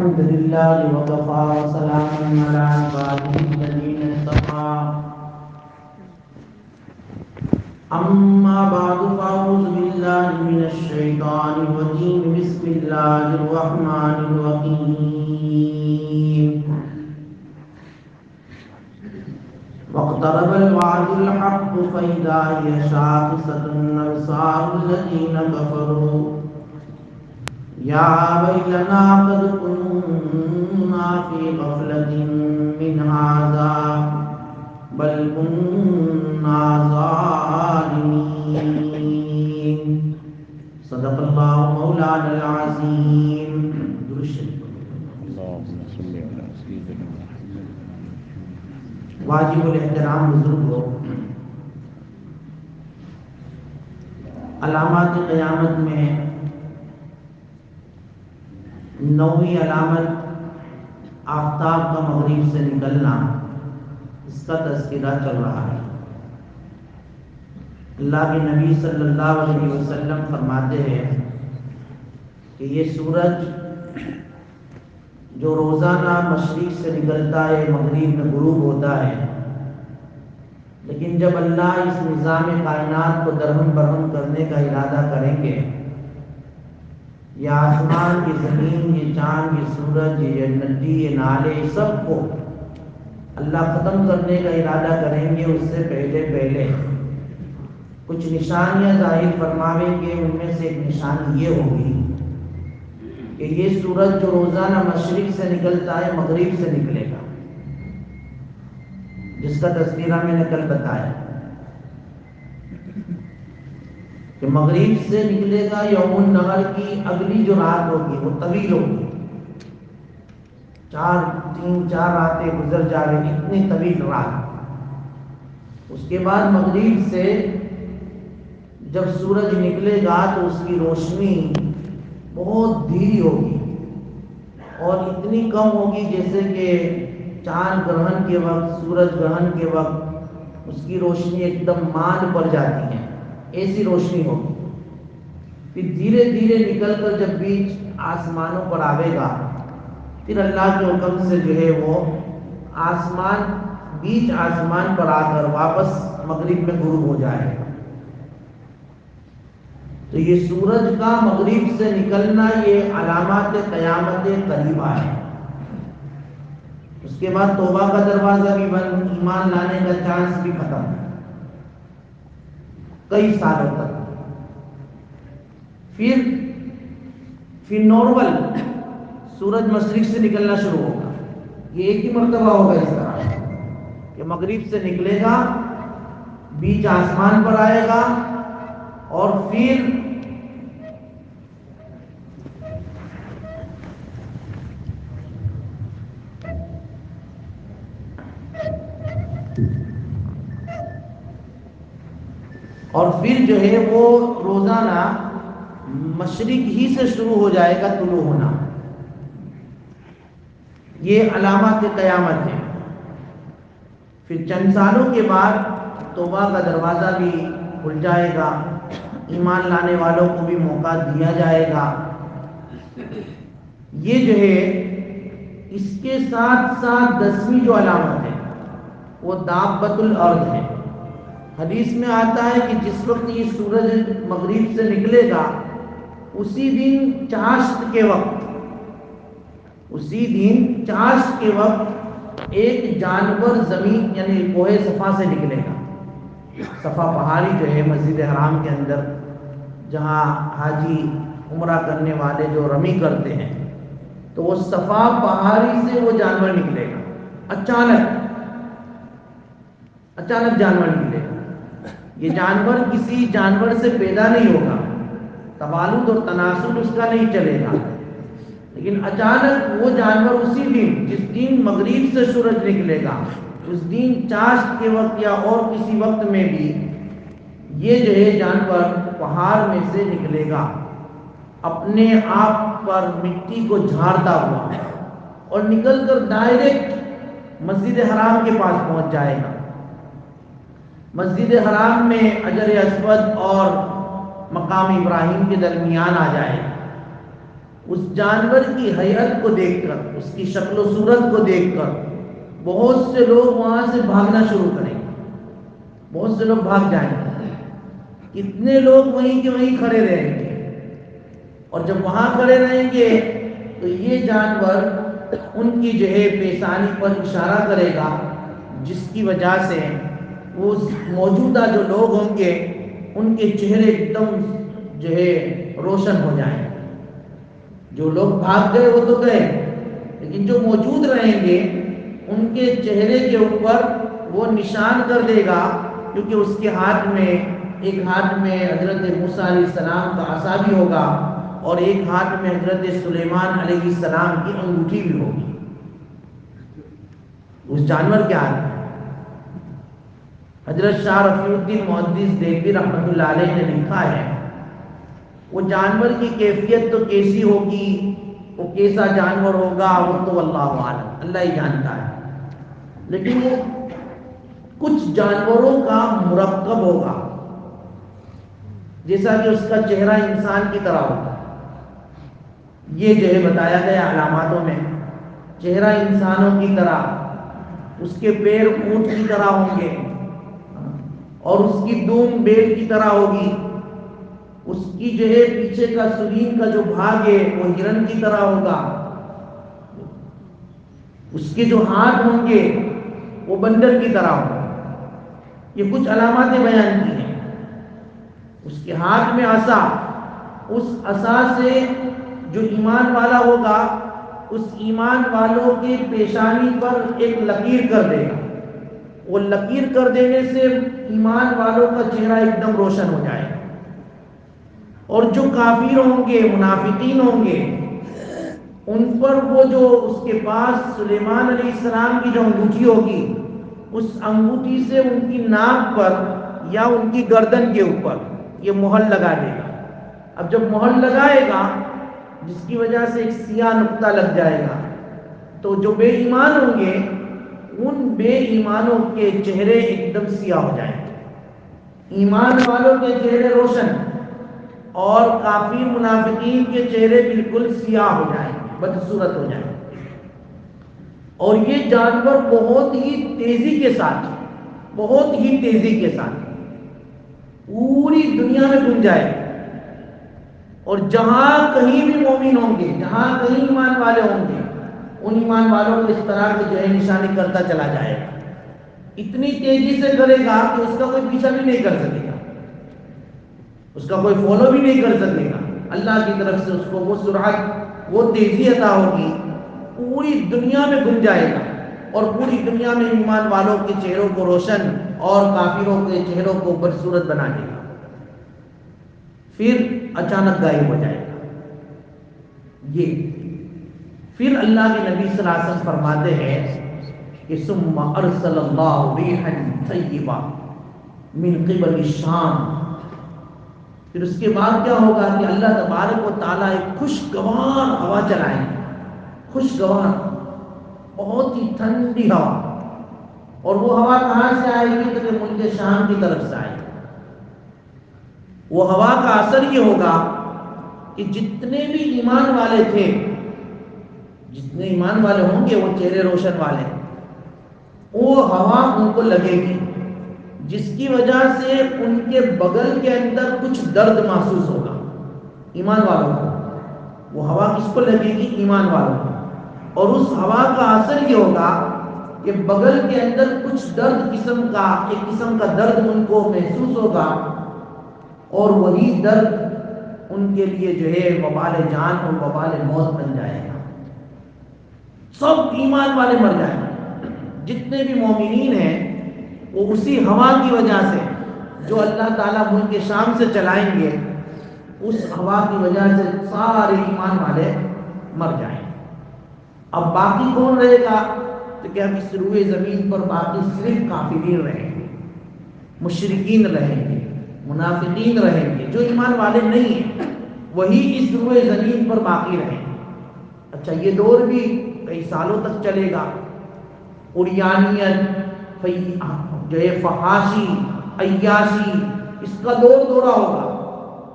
الحمد لله وكفى وسلام على عباده الذين اصطفى أما بعد فأعوذ بالله من الشيطان الرجيم بسم الله الرحمن الرحيم واقترب الوعد الحق فإذا هي شاخصة أبصار الذين كفروا يا ويلنا قد كنا في غفلة من هذا بل كنا ظالمين صدق الله مولانا العظيم. واجب الاحترام بزرگوں، علامات قیامت میں نویں علامت آفتاب کا مغرب سے نکلنا، اس کا تذکرہ چل رہا ہے. اللہ کے نبی صلی اللہ علیہ وسلم فرماتے ہیں کہ یہ سورج جو روزانہ مشرق سے نکلتا ہے مغرب میں غروب ہوتا ہے، لیکن جب اللہ اس نظام کائنات کو درہم برہم کرنے کا ارادہ کریں گے، یہ آسمان، یہ زمین، یہ چاند، یہ سورج، یہ ندی، یہ نالے، سب کو اللہ ختم کرنے کا ارادہ کریں گے، اس سے پہلے کچھ نشانیاں ظاہر فرماویں گے. ان میں سے ایک نشانی یہ ہوگی کہ یہ سورج جو روزانہ مشرق سے نکلتا ہے مغرب سے نکلے گا، جس کا تذکرہ میں نے کل بتایا کہ مغرب سے نکلے گا. یوم النہر کی اگلی جو رات ہوگی وہ طویل ہوگی، تین چار راتیں گزر جائیں گی، اتنی طویل رات. اس کے بعد مغرب سے جب سورج نکلے گا تو اس کی روشنی بہت دھیری ہوگی اور اتنی کم ہوگی جیسے کہ چاند گرہن کے وقت، سورج گرہن کے وقت اس کی روشنی ایک دم ماند پڑ جاتی ہے، ایسی روشنی ہوگی. پھر دھیرے دھیرے نکل کر جب بیچ آسمانوں پر آئے گا، پھر اللہ کے حکم سے جو ہے وہ بیچ آسمان پر آ کر واپس مغرب میں غروب ہو جائے گا. تو یہ سورج کا مغرب سے نکلنا یہ علامات قیامت قریبہ ہے. اس کے بعد توبہ کا دروازہ بھی بند، ایمان لانے کا چانس بھی ختم کئی سالوں تک. پھر نارمل سورج مشرق سے نکلنا شروع ہوگا. یہ ایک ہی مرتبہ ہوگا اس طرح کہ مغرب سے نکلے گا، بیچ آسمان پر آئے گا اور پھر جو ہے وہ روزانہ مشرق ہی سے شروع ہو جائے گا طلوع ہونا. یہ علامات قیامت ہے. پھر چند سالوں کے بعد توبہ کا دروازہ بھی کھل جائے گا، ایمان لانے والوں کو بھی موقع دیا جائے گا. یہ جو ہے اس کے ساتھ 10ویں جو علامت ہے وہ دابۃ الارض ہے. حدیث میں آتا ہے کہ جس وقت یہ سورج مغرب سے نکلے گا اسی دن چاشت کے وقت ایک جانور زمین یعنی کوہ صفا سے نکلے گا. صفا پہاڑی جو ہے مسجد حرام کے اندر جہاں حاجی عمرہ کرنے والے جو رمی کرتے ہیں، تو وہ صفا پہاڑی سے وہ جانور نکلے گا. اچانک جانور نکلے گا. یہ جانور کسی جانور سے پیدا نہیں ہوگا، تبالد اور تناسل اس کا نہیں چلے گا، لیکن اچانک وہ جانور اسی دن جس دن مغرب سے سورج نکلے گا اس دن چاشت کے وقت یا اور کسی وقت میں بھی یہ جو ہے جانور پہاڑ میں سے نکلے گا، اپنے آپ پر مٹی کو جھاڑتا ہوا اور نکل کر ڈائریکٹ مسجد حرام کے پاس پہنچ جائے گا. مسجد حرام میں حجر اسود اور مقام ابراہیم کے درمیان آ جائے گا. اس جانور کی حیت کو دیکھ کر، اس کی شکل و صورت کو دیکھ کر بہت سے لوگ وہاں سے بھاگنا شروع کریں گے، بہت سے لوگ بھاگ جائیں گے، کتنے لوگ وہیں کے وہیں کھڑے رہیں گے، اور جب وہاں کھڑے رہیں گے تو یہ جانور ان کی جو ہے پیشانی پر اشارہ کرے گا، جس کی وجہ سے وہ موجودہ جو لوگ ہوں گے ان کے چہرے ایک دم جو ہے روشن ہو جائیں گے۔ جو لوگ بھاگ گئے وہ تو گئے، لیکن جو موجود رہیں گے ان کے چہرے کے اوپر وہ نشان کر دے گا، کیونکہ اس کے ہاتھ میں، ایک ہاتھ میں حضرت موسیٰ علیہ السلام کا عصا بھی ہوگا اور ایک ہاتھ میں حضرت سلیمان علیہ السلام کی انگوٹھی بھی ہوگی اس جانور کے ہاتھ میں۔ حضرت شاہ رفیع الدین محدث دہلوی رحمۃ اللہ علیہ نے لکھا ہے، وہ جانور کی کیفیت تو کیسی ہوگی، وہ کیسا جانور ہوگا وہ تو اللہ عالم، اللہ ہی جانتا ہے، لیکن وہ کچھ جانوروں کا مرکب ہوگا، جیسا کہ اس کا چہرہ انسان کی طرح ہوگا۔ یہ جو ہے بتایا گیا علاماتوں میں، چہرہ انسانوں کی طرح، اس کے پیر اونٹ کی طرح ہوں گے اور اس کی دم بیل کی طرح ہوگی، اس کی جو ہے پیچھے کا سرین کا جو بھاگ ہے وہ ہرن کی طرح ہوگا، اس کے جو ہاتھ ہوں گے وہ بندر کی طرح ہوگا۔ یہ کچھ علاماتیں بیان کی ہیں۔ اس کے ہاتھ میں عصا، اس عصا سے جو ایمان والا ہوگا اس ایمان والوں کی پیشانی پر ایک لکیر کر دے گا، وہ لکیر کر دینے سے ایمان والوں کا چہرہ ایک دم روشن ہو جائے گا، اور جو کافر ہوں گے، منافقین ہوں گے، ان پر وہ جو اس کے پاس سلیمان علیہ السلام کی جو انگوٹھی ہوگی، اس انگوٹھی سے ان کی ناک پر یا ان کی گردن کے اوپر یہ مہر لگا دے گا۔ اب جب مہر لگائے گا جس کی وجہ سے ایک سیاہ نقطہ لگ جائے گا، تو جو بے ایمان ہوں گے ان بے ایمانوں کے چہرے ایک دم سیاہ ہو جائیں گے، ایمان والوں کے چہرے روشن اور کافر منافقین کے چہرے بالکل سیاہ ہو جائیں گے، بدصورت ہو جائیں گے۔ اور یہ جانور بہت ہی تیزی کے ساتھ، بہت ہی تیزی کے ساتھ پوری دنیا میں گھوم جائے گا، اور جہاں کہیں بھی مومن ہوں گے، جہاں کہیں ایمان والے ہوں گے، ان ایمان والوں کو اس طرح کی جو ہے نشانی کرتا چلا جائے گا، اتنی تیزی سے کرے گا کہ اس کا کوئی پیچھا بھی نہیں کر سکے گا، اس کا کوئی فالو بھی نہیں کر سکے گا۔ اللہ کی طرف سے اس کو وہ سرعت، وہ تیزی عطا ہوگی، پوری دنیا میں گھوم جائے گا اور پوری دنیا میں ایمان والوں کے چہروں کو روشن اور کافروں کے چہروں کو بدصورت بنا دے گا، پھر اچانک غائب ہو جائے گا۔ یہ پھر اللہ کے نبی صلی اللہ علیہ وسلم فرماتے ہیں کہ ثم ارسل اللہ ریحا طیبہ من قبل الشام، پھر اس کے بعد کیا ہوگا کہ اللہ تبارک و تعالیٰ ایک خوشگوار ہوا چلائیں گے، خوشگوار، بہت ہی ٹھنڈی ہوا، اور وہ ہوا کہاں سے آئے گی؟ تو ملک شام کی طرف سے آئے گی۔ وہ ہوا کا اثر یہ ہوگا کہ جتنے بھی ایمان والے تھے، جتنے ایمان والے ہوں گے وہ چہرے روشن والے، وہ ہوا ان کو لگے گی، جس کی وجہ سے ان کے بغل کے اندر کچھ درد محسوس ہوگا ایمان والوں کو۔ وہ ہوا کس کو لگے گی؟ ایمان والوں کو، اور اس ہوا کا اثر یہ ہوگا کہ بغل کے اندر کچھ درد قسم کا، ایک قسم کا درد ان کو محسوس ہوگا، اور وہی درد ان کے لیے جو ہے وبال جان اور وبال موت بن جائے گا۔ سب ایمان والے مر جائیں گے، جتنے بھی مومنین ہیں وہ اسی ہوا کی وجہ سے جو اللہ تعالیٰ ملک شام سے چلائیں گے، اس ہوا کی وجہ سے سارے ایمان والے مر جائیں گے۔ اب باقی کون رہے گا؟ تو کہ اب اس روئے زمین پر باقی صرف کافرین رہیں گے، مشرکین رہیں گے، منافقین رہیں گے، جو ایمان والے نہیں ہیں وہی اس روئے زمین پر باقی رہیں گے۔ اچھا، یہ دور بھی کئی سالوں تک چلے گا، عریانیت، جو ہے فحاشی، عیاشی، اس کا دور دورہ ہوگا،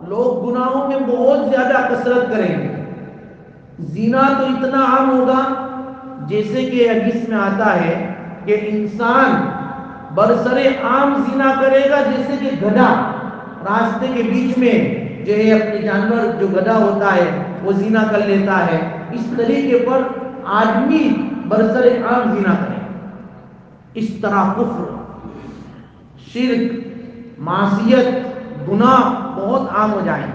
لوگ گناہوں میں بہت زیادہ کثرت کریں گے، زنا تو اتنا عام ہوگا جیسے کہ حدیث میں آتا ہے کہ انسان برسر عام زنا کرے گا، جیسے کہ گدھا راستے کے بیچ میں جو ہے اپنے جانور جو گدھا ہوتا ہے وہ زنا کر لیتا ہے، اس طریقے پر آدمی برسر عام زنا کرے. اس طرح کفر، شرک، معصیت، گناہ بہت عام ہو جائیں.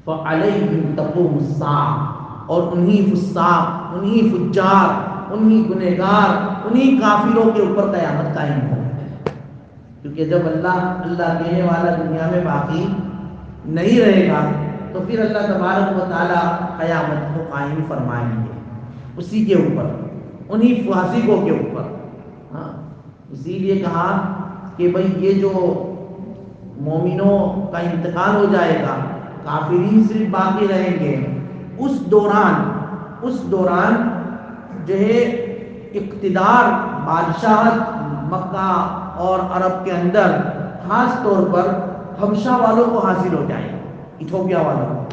فَعَلَيْهِمْ تَقُومُ السَّاعَةُ، اور انہی فساق، انہی فجار، انہی گنہگار، انہی کافروں کے اوپر قیامت قائم ہو. کیونکہ جب اللہ کہنے والا دنیا میں باقی نہیں رہے گا تو پھر اللہ تبارک و تعالیٰ قیامت کو قائم فرمائیں گے اسی کے اوپر، انہی فاسقوں کے اوپر. ہاں، اسی لیے کہا کہ بھئی یہ جو مومنوں کا انتقال ہو جائے گا، کافرین صرف باقی رہیں گے، اس دوران جو ہے اقتدار، بادشاہت مکہ اور عرب کے اندر خاص طور پر حبشہ والوں کو حاصل ہو جائے گا. ایتھوپیا والوں،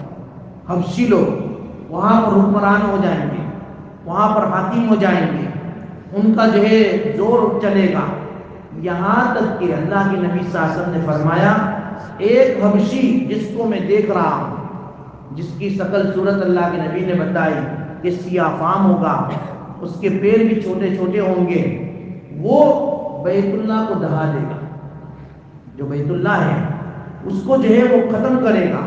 حبشی لوگ وہاں پر حکمران ہو جائیں گے، وہاں پر حاکم ہو جائیں گے، ان کا جو ہے زور چلے گا. یہاں تک کہ اللہ کے نبی صلی اللہ علیہ وسلم نے فرمایا ایک حبشی جس کو میں دیکھ رہا ہوں، جس کی شکل صورت اللہ کے نبی نے بتائی کہ سیاہ فام ہوگا، اس کے پیر بھی چھوٹے چھوٹے ہوں گے، وہ بیت اللہ کو دہا دے گا. جو بیت اللہ ہے اس کو جو ہے وہ ختم کرے گا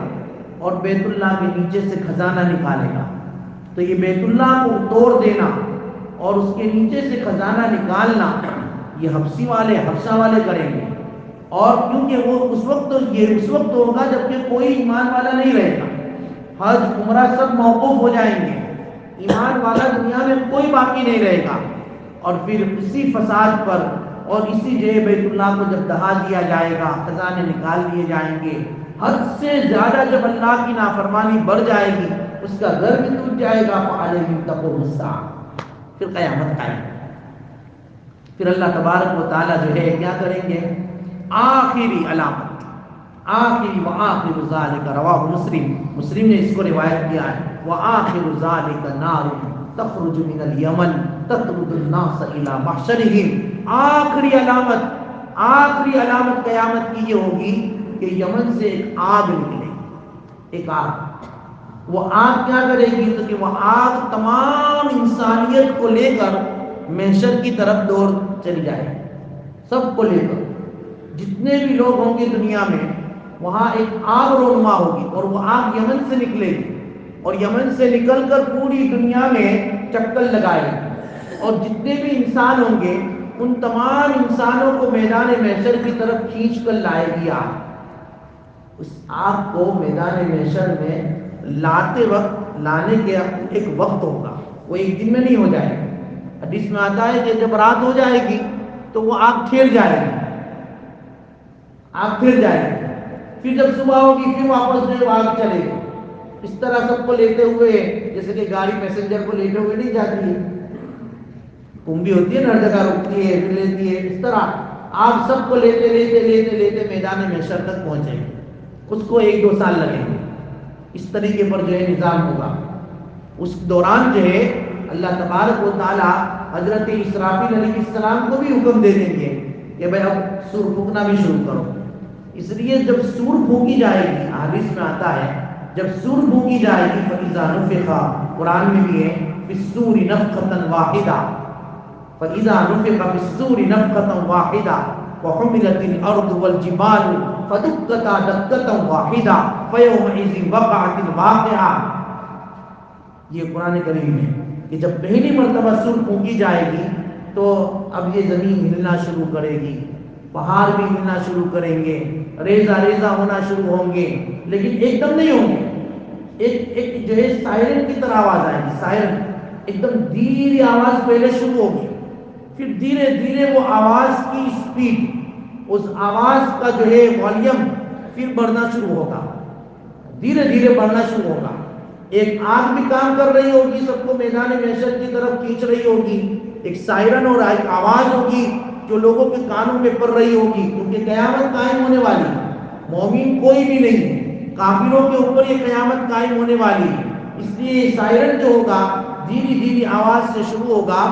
اور بیت اللہ کے نیچے سے خزانہ نکالے گا. تو یہ بیت اللہ کو توڑ دینا اور اس کے نیچے سے خزانہ نکالنا یہ حبشہ والے کریں گے. اور کیونکہ وہ اس وقت ہوگا جبکہ کوئی ایمان والا نہیں رہے گا، حج عمرہ سب موقوف ہو جائیں گے، ایمان والا دنیا میں کوئی باقی نہیں رہے گا. اور پھر اسی فساد پر اور اسی جو بیت اللہ کو جب دہا دیا جائے گا، خزانے نکال دیے جائیں گے، حد سے زیادہ جب اللہ کی نافرمانی بڑھ جائے گی، اس کا گھر بھی ٹوٹ جائے گا، فَعَلَيْهِمْ تَقُومُ السَّاعَةُ، پھر قیامت قائم. پھر اللہ تبارک و تعالیٰ جو ہے کیا کریں گے؟ آخری علامت، آخری وآخر ذالک، رواہ مسلم نے اس کو روایت کیا ہے، وآخر ذالک نار تخرج من الیمن تطرد الناس الی محشرہم. آخری علامت قیامت کی یہ ہوگی کہ یمن سے ایک آگ نکلے گی، ایک آگ. وہ آگ کیا کرے گی؟ تو کہ وہ آگ تمام انسانیت کو لے کر محشر کی طرف دوڑ چلی جائے گی، سب کو لے کر. جتنے بھی لوگ ہوں گے دنیا میں، وہاں ایک آگ رونما ہوگی اور وہ آگ یمن سے نکلے گی اور یمن سے نکل کر پوری دنیا میں چکر لگائے گی. اور جتنے بھی انسان ہوں گے ان تمام انسانوں کو میدان محشر کی طرف کھینچ کر لائے گی آگ. اس آگ کو میدان محشر میں لاتے وقت، لانے کے ایک وقت ہوگا، وہ ایک دن میں نہیں ہو جائے گا. حدیث میں آتا ہے کہ جب رات ہو جائے گی تو وہ آگ ٹھہر جائے گی، آگ پھر جائے گی. پھر جب صبح ہوگی پھر واپس جو آگ چلے گی. اس طرح سب کو لیتے ہوئے، جیسے کہ گاڑی پیسنجر کو لیتے ہوئے نہیں جاتی ہے، کنبی ہوتی ہے نا، ہر جگہ رکتی ہے پھر لیتی ہے، اس طرح آگ سب کو لیتے لیتے لیتے لیتے میدان محشر تک پہنچے گی. اس کو 1-2 سال لگیں گے. اس طریقے پر جو ہے نظام ہوگا. اس دوران جو ہے اللہ تبارک و تعالی حضرت اسرافیل علیہ السلام کو بھی حکم دے دیں گے کہ بھائی اب سور پھونکنا بھی شروع کرو. اس لیے جب سور پھونکی جائے گی، حدیث میں آتا ہے جب سور پھونکی جائے گی، فَإِذَا نُفِخَ، قرآن میں بھی ہے فِي الصُّورِ نَفْخَةً وَاحِدَةً، فَإِذَا نُفِخَ فِي الصُّورِ نَفْخَةً وَاحِدَةً وَحُمِلَتِ الْأَرْضُ وَالْجِبَالُ فَدُكَّتَا دَكَّةً وَاحِدَةً فَيَوْمَئِذٍ وَقَعَتِ الْوَاقِعَةُ. یہ قرآن کریم ہے کہ جب پہلی مرتبہ سور پھونکی جائے گی تو اب یہ زمین ہلنا شروع کرے گی، پہاڑ بھی ہلنا شروع کریں گے، ریزہ ریزہ ہونا شروع ہوں گے، لیکن ایک دم نہیں ہوں گے. ایک جو ہے سائرن کی طرح آواز آئے گی، سائرن ایک دم دھیرے آواز پہلے شروع ہوگی، پھر دھیرے دھیرے وہ آواز کی سپیڈ، اس آواز کا جو ہے والیوم پھر بڑھنا شروع ہوگا، دھیرے دھیرے بڑھنا شروع ہوگا. ایک آگ بھی کام کر رہی ہوگی، سب کو میدان محشر کی طرف کھینچ رہی ہوگی، ایک سائرن اور ایک آواز ہوگی جو لوگوں کے کانوں میں پڑ رہی ہوگی، کیونکہ قیامت قائم ہونے والی ہے. مومن کوئی بھی نہیں، کافروں کے اوپر یہ قیامت قائم ہونے والی ہے. اس لیے سائرن جو ہوگا دھیری دھیری آواز سے شروع ہوگا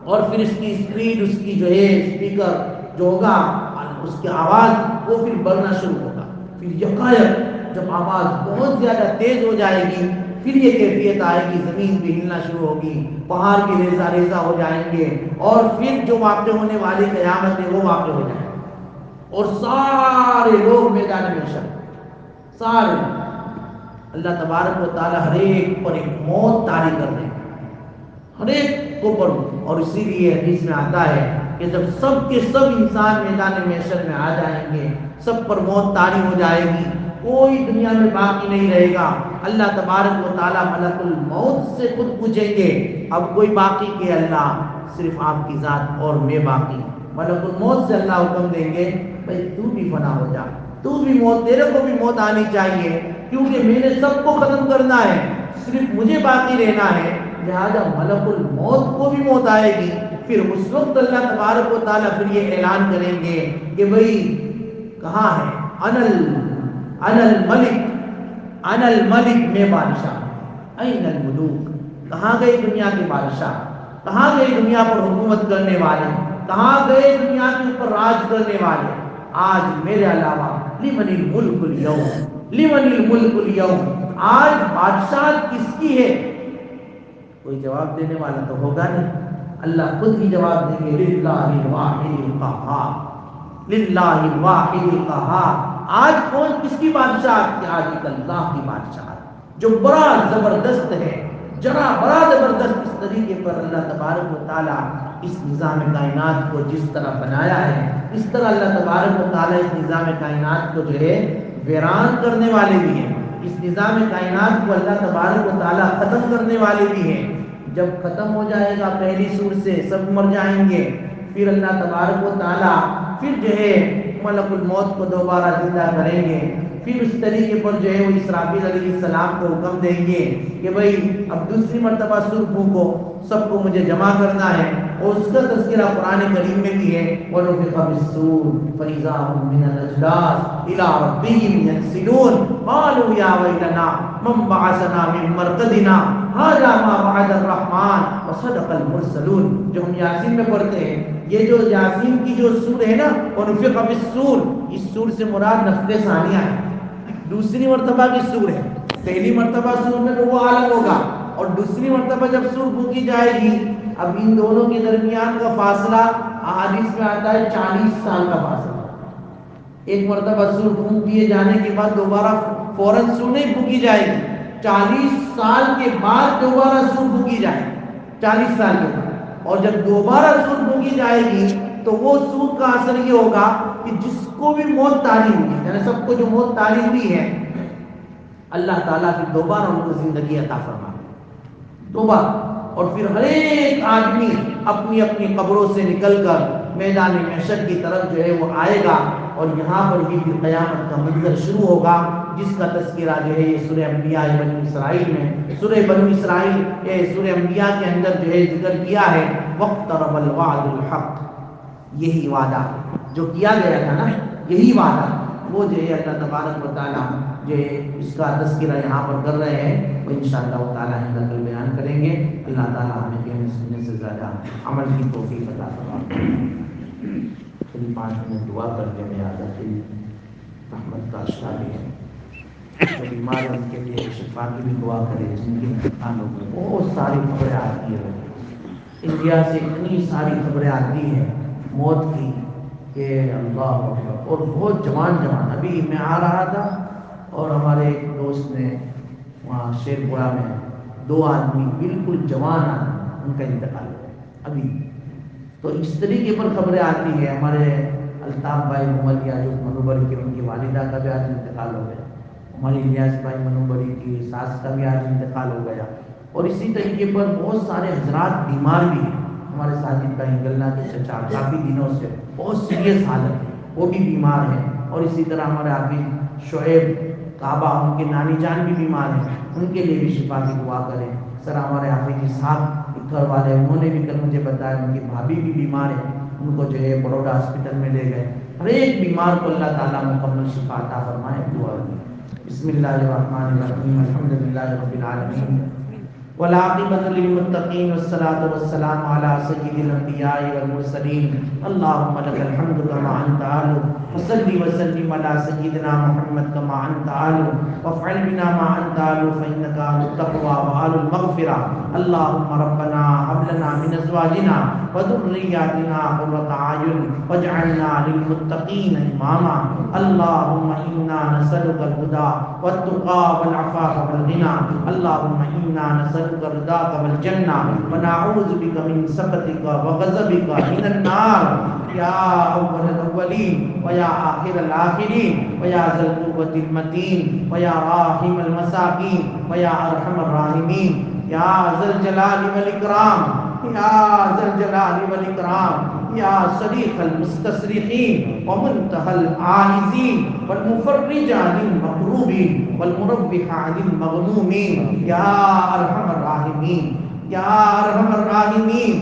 اور پھر اس کی اسپیڈ، اس کی جو ہے اسپیکر جو ہوگا اس کی آواز وہ پھر بڑھنا شروع ہوگا. پھر یکایک جب آواز بہت زیادہ تیز ہو جائے گی پھر یہ کیفیت آئے گی، زمین بھی ہلنا شروع ہوگی، پہاڑ بھی ریزہ ریزہ ہو جائیں گے، اور پھر جو واقع ہونے والی قیامت ہے وہ واقع ہو جائے گی، اور سارے لوگ میدان محشر، سارے اللہ تبارک و تعالی ہر ایک پر ایک موت طاری کر دیں گے، ہر ایک کو پر. اور اسی لیے حدیث میں آتا ہے کہ جب سب کے سب انسان میدان محشر میں آ جائیں گے، سب پر موت طاری ہو جائے گی، کوئی دنیا میں باقی نہیں رہے گا. اللہ تبارک و تعالی ملک الموت سے خود پوچھیں گے اب کوئی باقی کہ اللہ، صرف آپ کی ذات اور میں باقی. ملک الموت سے اللہ حکم دیں گے بھائی تو بھی فنا ہو جا، تو بھی موت، تیرے کو بھی موت آنی چاہیے، کیونکہ میں نے سب کو ختم کرنا ہے، صرف مجھے باقی رہنا ہے، لہذا ملک الموت کو بھی موت آئے گی. پھر اس وقت اللہ تبارک و تعالیٰ پھر یہ اعلان کریں گے کہ بھئی کہاں ہے، انا الملک، میں بادشاہ، این الملوک، کہاں گئے دنیا کے بادشاہ، کہاں گئے دنیا پر حکومت کرنے والے، کہاں گئے دنیا کے اوپر راج کرنے والے. آج میرے علاوہ لمن الملک اليوم، لمن الملک اليوم، آج بادشاہ کس کی ہے؟ کوئی جواب دینے والا تو ہوگا نہیں، اللہ خود ہی جواب دیں گے للہ الواحد القہار، للہ الواحد القہار. آج کون کس کی بادشاہ؟ آج ایک اللہ کی بادشاہ جو بڑا زبردست ہے، بڑا زبردست. اس طریقے پر اللہ تبارک و تعالیٰ اس نظام کائنات کو جس طرح بنایا ہے، اس طرح اللہ تبارک و تعالیٰ اس نظام کائنات کو جو ہے ویران کرنے والے بھی ہیں. اس نظام کائنات کو اللہ تبارک و تعالیٰ ختم کرنے والے بھی ہیں. جب ختم ہو جائے گا پہلی سور سے سب مر جائیں گے، پھر اللہ تبارک و تعالیٰ پھر جو ہے ملک الموت کو دوبارہ زندہ کریں گے. پھر اس طریقے پر جو ہے وہ اسرافیل علیہ السلام کو حکم دیں گے کہ بھئی اب دوسری مرتبہ سور پھونکو، سب کو مجھے جمع کرنا ہے. اور اس کا تذکرہ قرآن کریم میں بھی ہے وَنُفِخَ فِي الصُّورِ فَإِذَا هُم مِّنَ الْأَجْدَاثِ إِلَىٰ رَبِّهِمْ يَنسِلُونَ قَالُوا يَا وَيْلَنَا مَن بَعَثَنَا مِن مَّرْقَدِنَا هَٰذَا مَا وَعَدَ الرَّحْمَٰنُ وَصَدَقَ الْمُرْسَلُونَ. جو ہم یاسین میں پڑھتے ہیں، یہ جو یاسین کی جو سور ہے نا وَنُفِخَ فِي الصُّورِ، اس سور سے مراد نفخ ثانیہ ہے، دوسری مرتبہ کی سور ہے. پہلی مرتبہ سور میں تو وہ عالم ہوگا، اور دوسری مرتبہ جب سور پھونکی جائے گی، اب ان دونوں کے درمیان کا فاصلہ احادیث میں آتا ہے 40 سال کا فاصلہ. ایک مرتبہ سور پھونک دیے جانے کے بعد دوبارہ فوراً سور نہیں پھونکی جائے گی، 40 سال کے بعد دوبارہ سور پھونکی جائے گی، 40 سال کے بعد. اور جب دوبارہ سور پھونکی جائے گی تو وہ سور کا اثر یہ ہوگا کہ جس کو بھی موت طاری ہوئی ہے، یعنی سب کو جو موت طاری ہوئی ہے، اللہ تعالیٰ پھر دوبارہ ان کو زندگی عطا فرما دوبارہ. اور پھر ہر ایک آدمی اپنی اپنی قبروں سے نکل کر میدان محشر کی طرف جو ہے وہ آئے گا، اور یہاں پر بھی پھر قیامت کا منظر شروع ہوگا، جس کا تذکرہ جو ہے یہ سورہ انبیاء بنی اسرائیل میں، سورہ بنی اسرائیل سورہ انبیاء کے اندر جو ہے ذکر کیا ہے. وَاقْتَرَبَ الْوَعْدُ الْحَقُّ، یہی وعدہ جو کیا گیا تھا نا، یہی وعدہ وہ جو ہے اللہ تبارک و تعالیٰ جو ہے اس کا تذکرہ یہاں پر کر رہے ہیں، وہ انشاءاللہ تعالیٰ کل بیان کریں گے. اللہ تعالیٰ ہمیں کہنے سننے سے زیادہ عمل کی توفیق عطا فرمائے. چلیے 5 منٹ دعا کر کے میں آ جاتی رحمت کا اشرا بھی ہے. جو بیمار ہیں ان کے لیے شفا کی بھی دعا کرے، جن کے امتحان ہو گئے. بہت ساری خبریں آتی ہیں انڈیا سے، اتنی ساری خبریں آتی ہیں موت کی کہ اللہ اکبر. اور بہت جوان ابھی میں آ رہا تھا اور ہمارے ایک دوست نے وہاں شیر پورہ میں 2 آدمی بالکل جوان آدمی ان کا انتقال ہوا ابھی. تو اس طریقے پر خبریں آتی ہیں. ہمارے الطاف بھائی محمدیہ جو منوبری کے، ان کی والدہ کا بھی آج انتقال ہو گیا. ہماری الیاس بھائی منوبری کی ساس کا بھی آج انتقال ہو گیا. اور اسی طریقے پر بہت سارے حضرات بیمار بھی ہیں. ہمارے ساجد بھائی گلنا کے چچا کافی دنوں سے بہت سیریس حالت ہے، وہ بھی بیمار ہیں. اور اسی طرح ہمارے حافظ شعیب کعبہ، ان کے نانی جان بھی بیمار ہیں، ان کے لیے بھی شفا کی دعا کریں. سر ہمارے حافظ صاحب گھر والے، انہوں نے بھی کل مجھے بتایا ان کی بھابھی بھی بیمار ہے، ان کو جو ہے بڑوڈا ہاسپٹل میں لے گئے. ہر ایک بیمار کو اللہ تعالیٰ مکمل شفا عطا فرمائے. دعا بسم اللہ الرحمن الرحیم الحمد للہ رب العالمین والعاقبۃ للمتقین والصلاة والسلام علی سید الانبیاء والمرسلین اللہم لک الحمد کما انت اہل وصلی وسلم علی سیدنا محمد کما انت اہل وافعل بنا ما انت اہل فانک اہل التقوی واہل المغفرہ اللہم ربنا هب لنا من ازواجنا وذریاتنا قرۃ اعین واجعلنا للمتقین اماما اللہم انا نسألک الہدی والتقى والعفاف والغنى اللهم إنا نسألك رضاك والجنة ونعوذ بك من سخطك وغضبك من النار يا أول الأولين ويا آخر الآخرين ويا ذا القوة المتين ويا راحم المساكين ويا أرحم الراحمين يا ذا الجلال والإكرام يا ذا الجلال والإكرام يا صريخ المستصرخين ومنتهى العاجزين والمفرج عن المكروبين والمربح عن المغمومين يا أرحم الراحمين يا أرحم الراحمين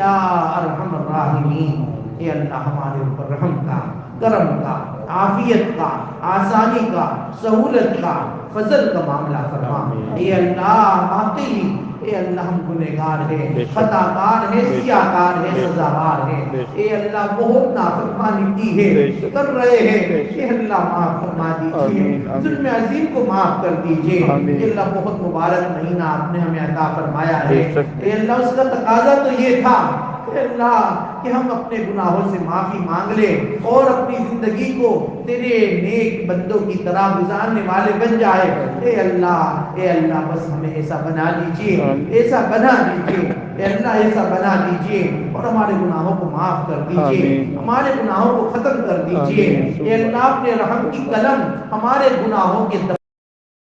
يا أرحم الراحمين اے اللہ ہمارے اوپر رحم کا، کرم کا، عافیت کا، آسانی کا، سہولت کا، فضل کا معاملہ فرما۔ اے اللہ واقعی اے اللہ ہم گنہگار ہیں، خطا کار ہیں، سیاہ کار ہیں، سزاوار ہیں۔ اے اللہ بہت نافرمانی کی ہے، کر رہے ہیں، اے اللہ معاف فرما دیجیے، ظلم عظیم کو معاف کر دیجیے۔ اے اللہ بہت مبارک مہینہ آپ نے ہمیں عطا فرمایا ہے، اے اللہ اس کا تقاضا تو یہ تھا اے اللہ کہ ہم اپنے گناہوں سے معافی مانگ لیں اور اپنی زندگی کو تیرے نیک بندوں کی طرح گزارنے والے بن جائے۔ اے اللہ بس ہمیں ایسا بنا دیجیے، ایسا بنا دیجیے، اے اللہ ایسا بنا دیجیے اور ہمارے گناہوں کو معاف کر دیجیے، ہمارے گناہوں کو ختم کر دیجیے۔ اے اللہ اپنے رحم کی قلم ہمارے گناہوں کے